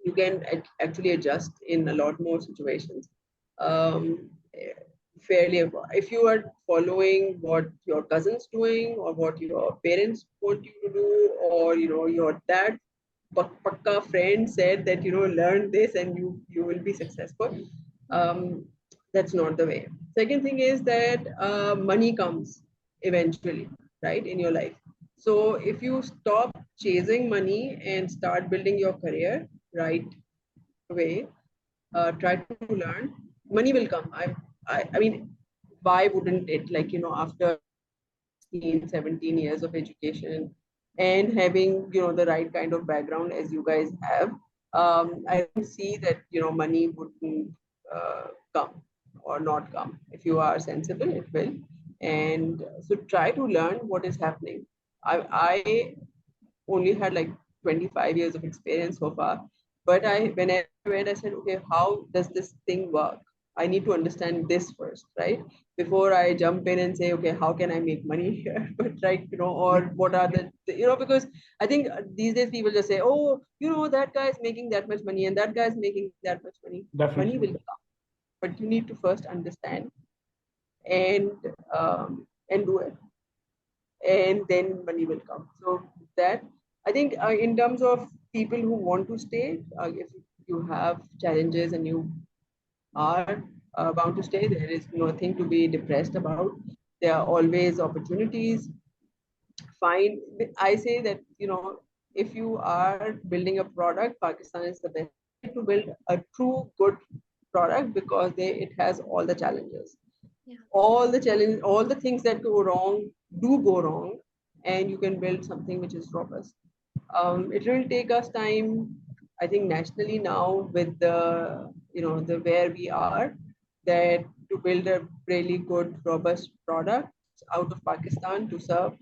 you can actually adjust in a lot more situations, um, fairly. If you are following what your cousin's doing or what your parents want you to do, or your dad pakka friend said that learn this and you will be successful, um, that's not the way. Second thing is that money comes eventually, right, in your life. So if you stop chasing money and start building your career right way, try to learn, money will come. I mean, why wouldn't it? Like, after 16, 17 years of education and having, the right kind of background as you guys have, I don't see that, money wouldn't come or not come. If you are sensible, it will. And so try to learn what is happening. I only had like 25 years of experience so far. But when I went, I said, okay, how does this thing work? I need to understand this first, right? Before I jump in and say, okay, how can I make money here? But right, or what are because I think these days people just say, oh, that guy is making that much money and that guy is making that much money. Money will Definitely. come, but you need to first understand and do it, and then money will come. So that, I think, in terms of people who want to stay, if you have challenges and you are bound to stay, there is nothing to be depressed about. There are always opportunities. Fine. I say that, if you are building a product, Pakistan is the best to build a true good product, because it has all the challenges. Yeah. All the challenges, all the things that go wrong do go wrong, and you can build something which is robust. It will take us time, I think, nationally now, with the where we are, that to build a really good, robust product out of Pakistan to serve.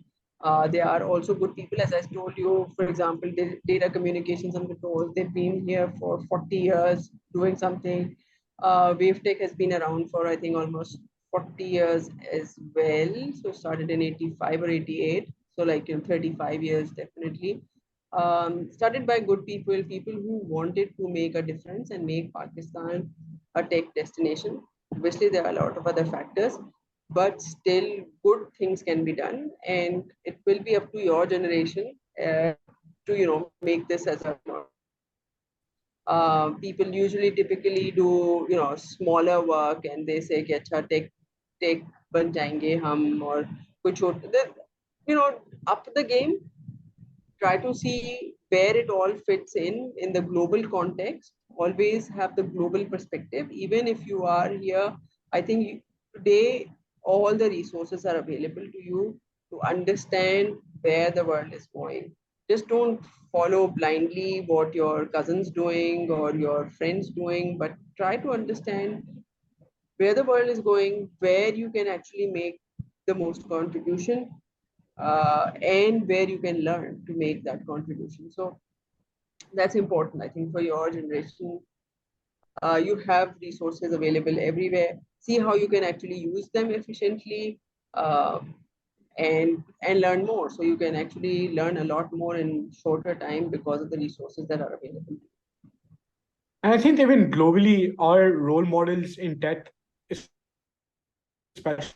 There are also good people, as I told you, for example, data communications and controls. They've been here for 40 years doing something. WaveTech has been around for, I think, almost 40 years as well. So started in 85 or 88. So like 35 years, definitely. Started by good people, people who wanted to make a difference and make Pakistan a tech destination. Obviously, there are a lot of other factors, but still good things can be done, and it will be up to your generation to make this as a people usually typically do smaller work, and they say कि अच्छा tech बन जाएंगे हम, और कुछ up the game. Try to see where it all fits in the global context. Always have the global perspective. Even if you are here, I think today all the resources are available to you to understand where the world is going. Just don't follow blindly what your cousin's doing or your friends doing, but try to understand where the world is going, where you can actually make the most contribution, and where you can learn to make that contribution. So that's important, I think, for your generation. You have resources available everywhere. See how you can actually use them efficiently, uh, and learn more. So you can actually learn a lot more in shorter time because of the resources that are available. And I think even globally, our role models in tech, especially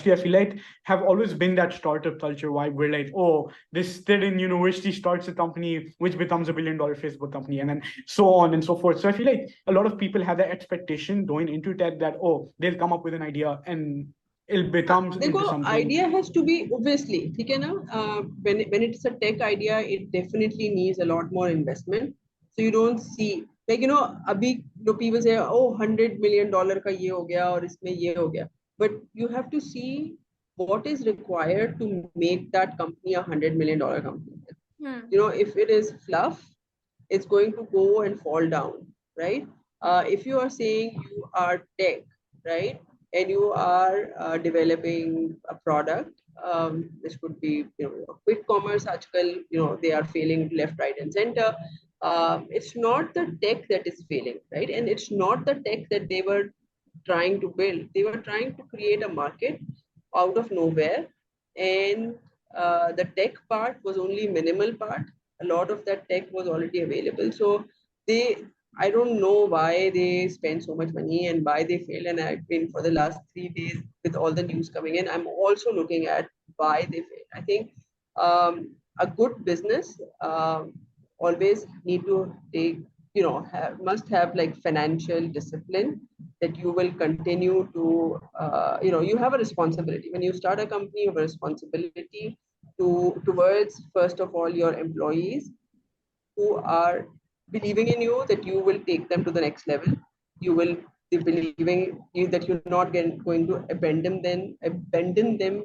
I feel like, have always been that startup culture vibe. We're like, oh, this kid in university starts a company which becomes $1 billion Facebook company, and then so on and so forth. So I feel like a lot of people have the expectation going into tech that, oh, they'll come up with an idea and it becomes into something. देखो idea has to be obviously ठीक है ना, when it's a tech idea it definitely needs a lot more investment. So you don't see, like, you know, अभी the people say, oh, $100 million का ये हो गया और इसमें ये हो गया, but you have to see what is required to make that company a $100 million company. You know, if it is fluff, it's going to go and fall down, right? If you are saying you are tech, right, and you are developing a product, this could be, you know, quick commerce, article, you know, they are failing left, right, and center. It's not the tech that is failing, right? And it's not the tech that they were trying to build. They were trying to create a market out of nowhere, and the tech part was only minimal part. A lot of that tech was already available. So they, I don't know why they spend so much money and why they fail. And I've been, for the last 3 days with all the news coming in, I'm also looking at why they fail. I think a good business always need to take, you know, must have like financial discipline, that you will continue to, you know, you have a responsibility. When you start a company, you have a responsibility towards, first of all, your employees who are believing in you, that you will take them to the next level. You will be believing you that you're not going to abandon them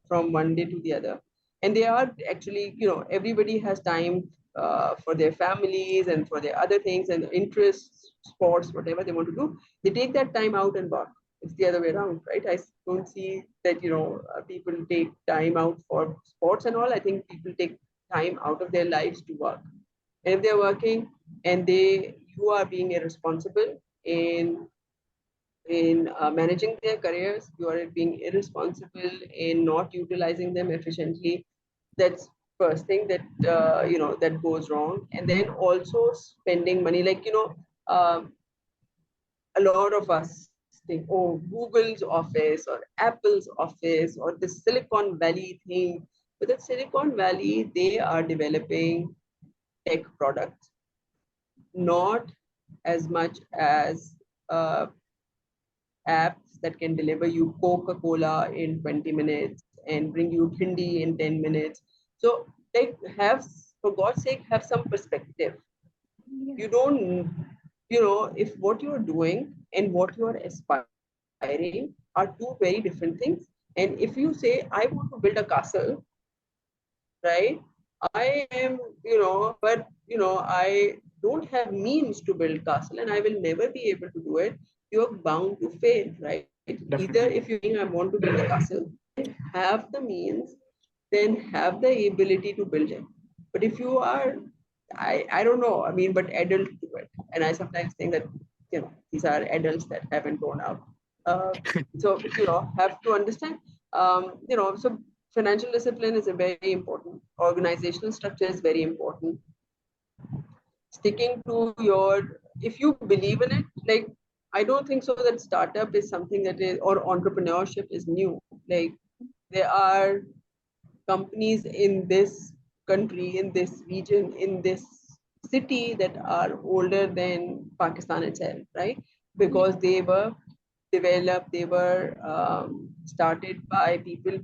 from one day to the other. And they are actually, you know, everybody has time for their families and for their other things and interests, sports, whatever they want to do. They take that time out and work. It's the other way around, right? I don't see that, you know, people take time out for sports and all. I think people take time out of their lives to work. And if they're working and you are being irresponsible in managing their careers, you are being irresponsible in not utilizing them efficiently. That's first thing that, you know, that goes wrong. And then also spending money, like, you know, a lot of us think, oh, Google's office or Apple's office or the Silicon Valley thing. But the Silicon Valley, they are developing tech products, not as much as apps that can deliver you Coca-Cola in 20 minutes and bring you Hindi in 10 minutes. So, like, have, for God's sake, have some perspective. You don't, you know, if what you're doing and what you're aspiring are two very different things. And if you say, I want to build a castle, right? I am, you know, but, you know, I don't have means to build castle and I will never be able to do it. You're bound to fail, right? Definitely. Either if you're saying, I want to build a castle, have the means, then have the ability to build it. But if you are, I don't know, I mean, but adults do it. And I sometimes think that, you know, these are adults that haven't grown up. So, you know, have to understand, you know, so financial discipline is a very important. Organizational structure is very important. Sticking to your, if you believe in it, like, I don't think so that startup is something that is, or entrepreneurship is new. Like, there are companies in this country, in this region, in this city that are older than Pakistan itself, right? Because they were developed, they were started by people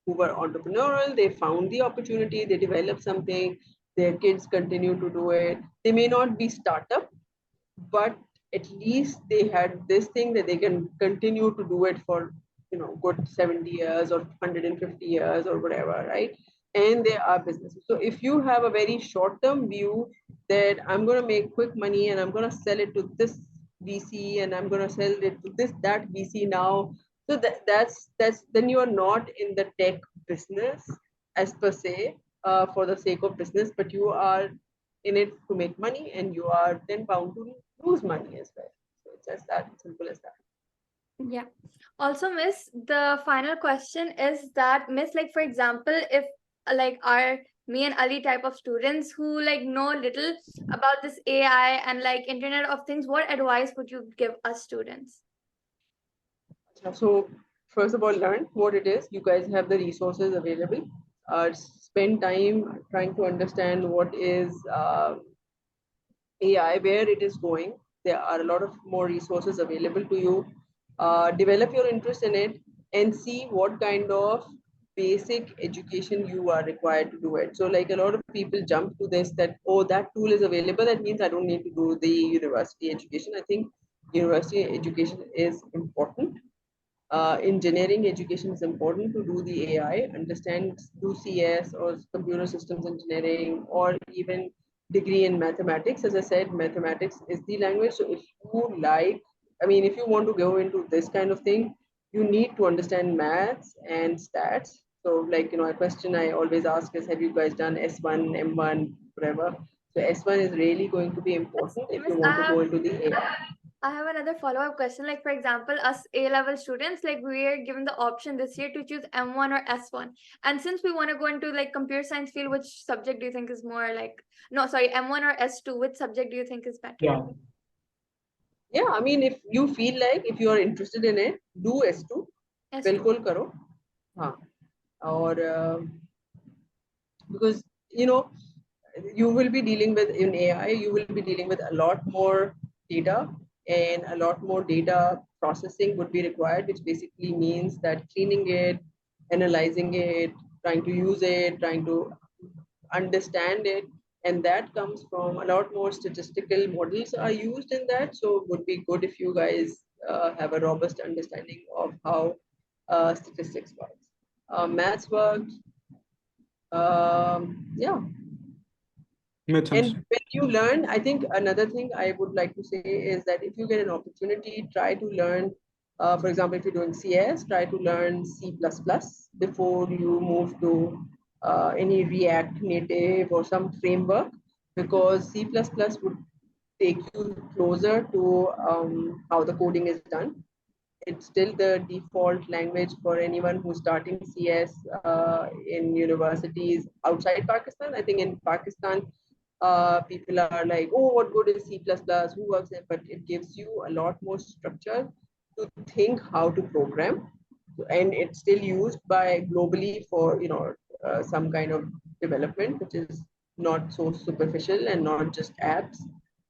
who were entrepreneurial. They found the opportunity, they developed something, their kids continue to do it. They may not be startup, but at least they had this thing that they can continue to do it for, you know, good 70 years or 150 years or whatever, right? And they are businesses. So if you have a very short-term view that I'm going to make quick money and I'm going to sell it to this VC and I'm going to sell it to that VC now, So that's then you are not in the tech business as per se, for the sake of business, but you are in it to make money, and you are then bound to lose money as well. So it's just that simple as that. Yeah. Also, Miss, the final question is that, Miss, like for example, if like our me and Ali type of students who like know little about this AI and like Internet of Things, what advice would you give us students? So first of all, learn what it is. You guys have the resources available. Spend time trying to understand what is AI, where it is going. There are a lot of more resources available to you. Develop your interest in it and see what kind of basic education you are required to do it. So, like a lot of people jump to this that, oh, that tool is available. That means I don't need to do the university education. I think university education is important. Engineering education is important to do the AI, understand, do CS or computer systems engineering, or even degree in mathematics. As I said, mathematics is the language. So if you like, I mean, if you want to go into this kind of thing, you need to understand maths and stats. So like, a question I always ask is, have you guys done S1, M1, whatever? So S1 is really going to be important if Miss, you want to go into the AI. I have another follow-up question. Like, for example, us A-level students, like we are given the option this year to choose M1 or S1. And since we want to go into like computer science field, which subject do you think is more like, no, sorry, M1 or S2, which subject do you think is better? Yeah. Yeah, I mean, if you feel like, if you are interested in it, do S2, S2. बिल्कुल करो, हाँ, और because you will be dealing with, in AI, you will be dealing with a lot more data, and a lot more data processing would be required, which basically means that cleaning it, analyzing it, trying to use it, trying to understand it, and that comes from a lot more statistical models are used in that. So it would be good if you guys have a robust understanding of how statistics works. Maths works. Yeah. Makes sense. And when you learn, I think another thing I would like to say is that if you get an opportunity, try to learn, for example, if you're doing CS, try to learn C++ before you move to any React Native or some framework, because C++ would take you closer to how the coding is done. It's still the default language for anyone who's starting CS in universities outside Pakistan. I think in Pakistan, people are like, oh, what good is C++? Who works in it? But it gives you a lot more structure to think how to program. And it's still used by globally for, some kind of development, which is not so superficial and not just apps.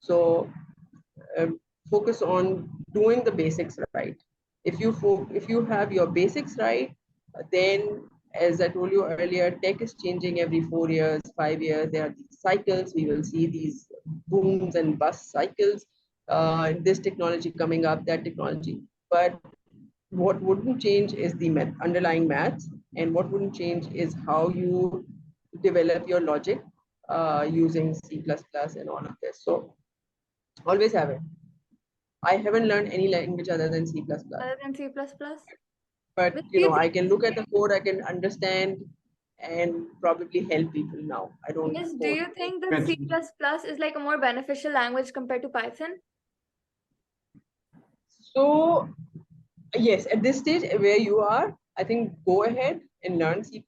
So um, focus on doing the basics right. If you have your basics right, then, as I told you earlier, tech is changing every 4 years, 5 years. There are these cycles. We will see these booms and bust cycles. This technology coming up, that technology. But what wouldn't change is the underlying maths, and what wouldn't change is how you develop your logic using C++ and all of this. So always have it. I haven't learned any language other than C++. Other than C++? But Which do you I think, can look at the code, I can understand, and probably help people now. I don't Miss, do code. you think that Makes C++ is like a more beneficial language compared to Python? So yes, at this stage where you are, I think go ahead and learn C++.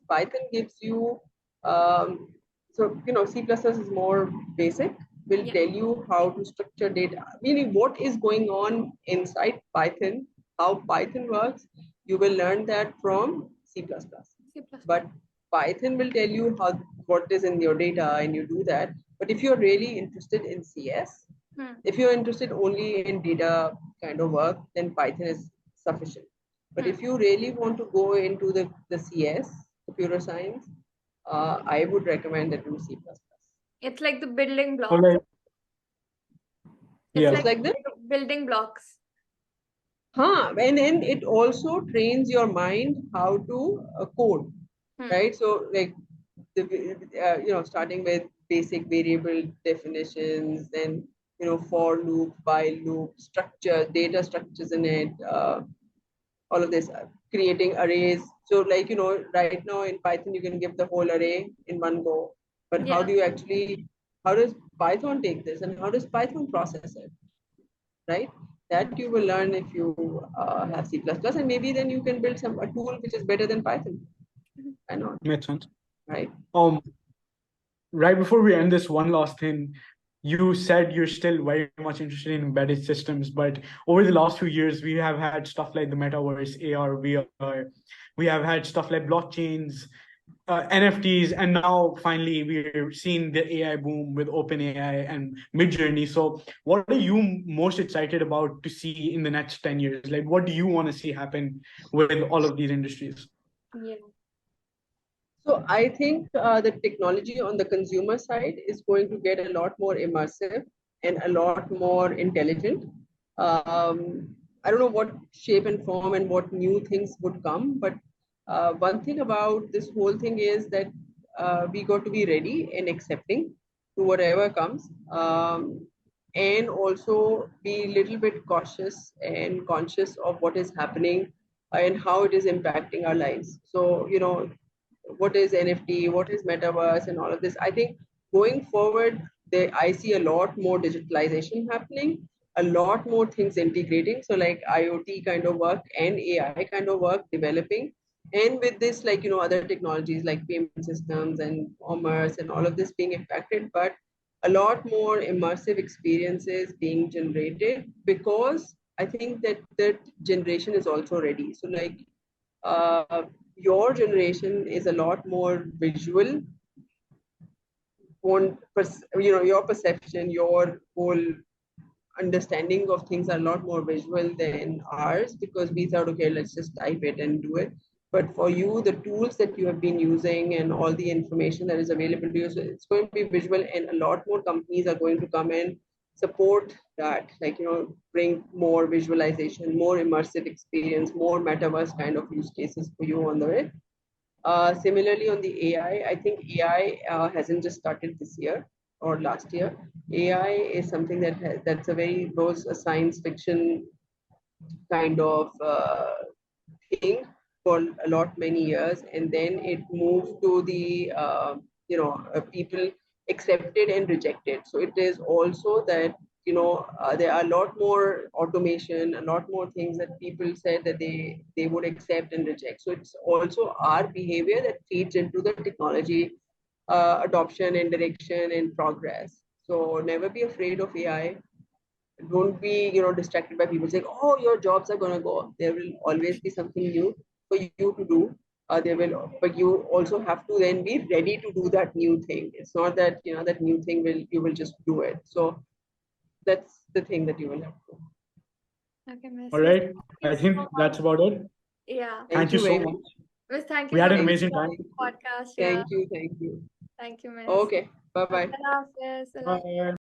Python gives you, C++ is more basic, will Yeah. tell you how to structure data, meaning what is going on inside Python, how Python works. You will learn that from C++. C++. But Python will tell you what is in your data, and you do that. But if you're really interested in CS, if you're interested only in data kind of work, then Python is sufficient. But if you really want to go into the CS, computer science, I would recommend that you C++. It's like the building So blocks. like, It's yeah. It's like like this. building blocks. And then it also trains your mind how to code, right? So like starting with basic variable definitions, then for loop, while loop, structure, data structures in it, all of this, creating arrays. So like, right now in Python, you can give the whole array in one go. But how Yeah. do you actually, how does Python take this and how does Python process it, right? That you will learn if you have C++, and maybe then you can build a tool which is better than Python. Why not, Makes sense. right? Right before we end this, one last thing. You said you're still very much interested in embedded systems, but over the last few years, we have had stuff like the metaverse, AR, VR. We have had stuff like blockchains, NFTs, and now finally we're seeing the AI boom with OpenAI and Midjourney. So, what are you most excited about to see in the next 10 years? Like, what do you want to see happen with all of these industries? Yeah. So I think the technology on the consumer side is going to get a lot more immersive and a lot more intelligent. I don't know what shape and form and what new things would come, but one thing about this whole thing is that we got to be ready and accepting to whatever comes, and also be a little bit cautious and conscious of what is happening and how it is impacting our lives. So, what is NFT, what is metaverse, and all of this. I think going forward, I see a lot more digitalization happening, a lot more things integrating. So like IoT kind of work and AI kind of work developing. And with this, like, other technologies like payment systems and commerce and all of this being impacted, but a lot more immersive experiences being generated because I think that that generation is also ready. So like, your generation is a lot more visual, your perception, your whole understanding of things are a lot more visual than ours, because we thought, okay, let's just type it and do it. But for you, the tools that you have been using and all the information that is available to you, so it's going to be visual, and a lot more companies are going to come and support that, like, bring more visualization, more immersive experience, more metaverse kind of use cases for you on the way. Similarly, on the AI, I think AI hasn't just started this year or last year. AI is something that's a very those science fiction kind of thing for a lot many years, and then it moved to the people accepted and rejected. So it is also that there are a lot more automation, a lot more things that people said that they would accept and reject. So it's also our behavior that feeds into the technology adoption and direction and progress. So never be afraid of AI. Don't be distracted by people saying, oh, your jobs are going to go. There will always be something new for you to do. But you also have to then be ready to do that new thing. It's not that that new thing you will just do it. So that's the thing that you will have to. Okay, Miss. All right. Thank I you think so that's much. about it. Yeah. Thank you so very much. Miss, thank you We had so an much amazing for time. the podcast. Yeah. Thank you. Thank you, Miss. Okay, bye bye. Allah Hafiz. Allah Bye.